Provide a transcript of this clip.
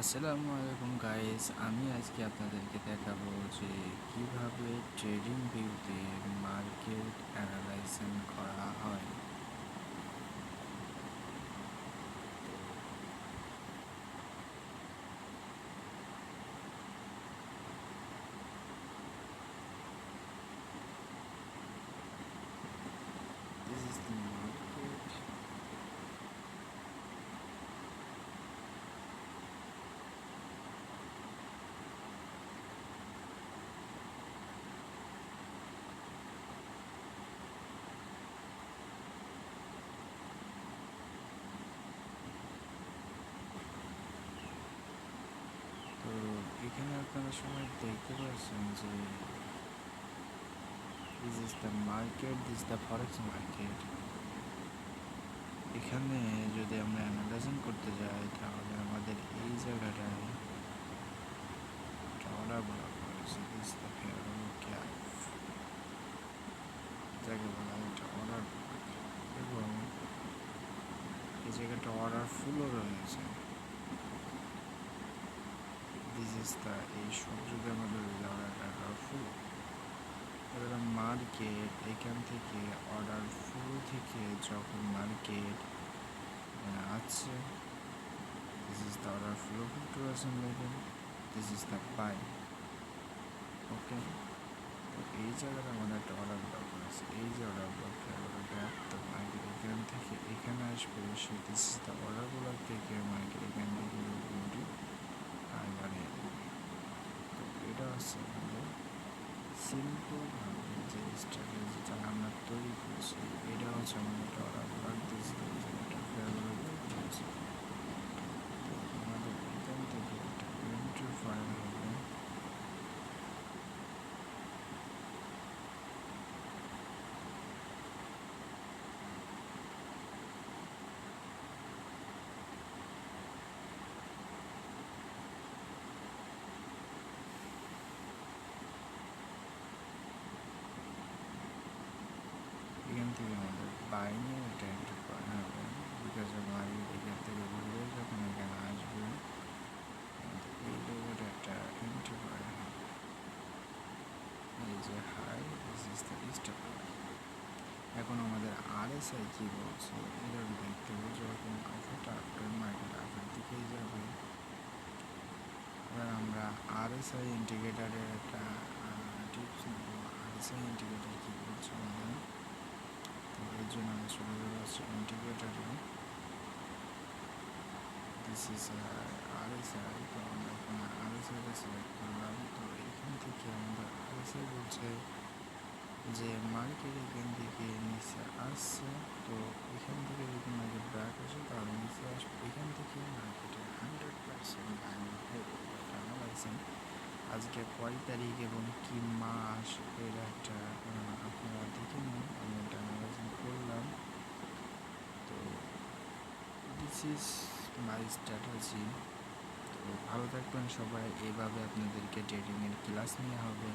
আসসালামু আলাইকুম গাইস, আমি আজকে আপনাদেরকে দেখাবো যে কিভাবে ট্রেডিং ভিউতে মার্কেট অ্যানালাইসিস করা হয়। তো দিস ইজ দ্য মার্কেট। তো এখানে আপনারা সবাই দেখতে পাচ্ছেন যে this is the market, this the forex market. এখানে যদি আমরা অ্যানালাইসিস করতে যাই তাহলে আমাদের এই জায়গাটায় একটা অর্ডার বলা হয়েছে, দিস দ্য ফেয়ার ক্যাপ, যাকে বলা হয় একটা অর্ডার, এবং এই জায়গাটা অর্ডার ফুলও রয়েছে। দিস ইজ দ্য, এই সব যদি আমাদের অর্ডার ফুল, এবার মার্কেট এখান থেকে অর্ডার ফুল থেকে যখন মার্কেট আছে, this is the order flow to আসেন level, this is the buy. Okay, তো এই জায়গাটা আমাদের একটা অর্ডার ব্লক আছে, এই যে অর্ডার ব্লক তো মার্কেট এখান থেকে এখানে আসবে, say this is the order block থেকে মার্কেট এখান থেকে হাই বাড়িয়ে দেবে। তো এটা হচ্ছে আমাদের সিম্পলভাবে যে স্ট্র্যাটেজিটা আমরা তৈরি করছি, এটা হচ্ছে আমাদের একটা অর্ডার ব্লক দিয়েছে, একটা ফেয়ারগুলো দিয়েছে। তো আমাদের এখান থেকে একটা এন্ট্রি ফাইল হবে। এখান থেকে আমাদের বাইনে একটা এন্ট্রি ফাইল হবে, বিকজ মার্কেট এখান থেকে ঘুরে যখন এখানে আসবে এই জায়গাটা একটা এন্ট্রি ফাইল হবে। এই যে hi, this is the stop. এখন আমাদের আরএসআই কী বলছে এটা দেখতে হবে, যখন আফারটা আফটার মার্কেট আফার দিকেই যাবে। এবার আমরা আরএসআই ইন্ডিকেটারের একটা টিপস নেব। আরএসআই ইন্ডিকেটার কী বলছে আমাদের, তো এর জন্য আমরা চলে যাবো ইন্ডিকেটারে। This is RSI. তো আমরা এখানে আরএসআইটা সিলেক্ট করলাম। তো এখান থেকে আমাদের আরএসআই বলছে যে মার্কেট এখান থেকে নিচে আসছে, তো এখান থেকে যদি মার্কেট ব্যাক আসে তাহলে নিচে আসবে। এখান থেকে মার্কেটের 100% ভাঙা হবে। এটা অ্যানালাইসিং আজকে কয় তারিখ এবং কি মাস এর একটা আপনারা দেখে নিন। আমি এটা অ্যানালাইসিং করলাম। তো দিস ইজ মাই স্ট্র্যাটেজি। তো ভালো থাকবেন সবাই, এভাবে আপনাদেরকে ট্রেডিংয়ের ক্লাস নেওয়া হবে।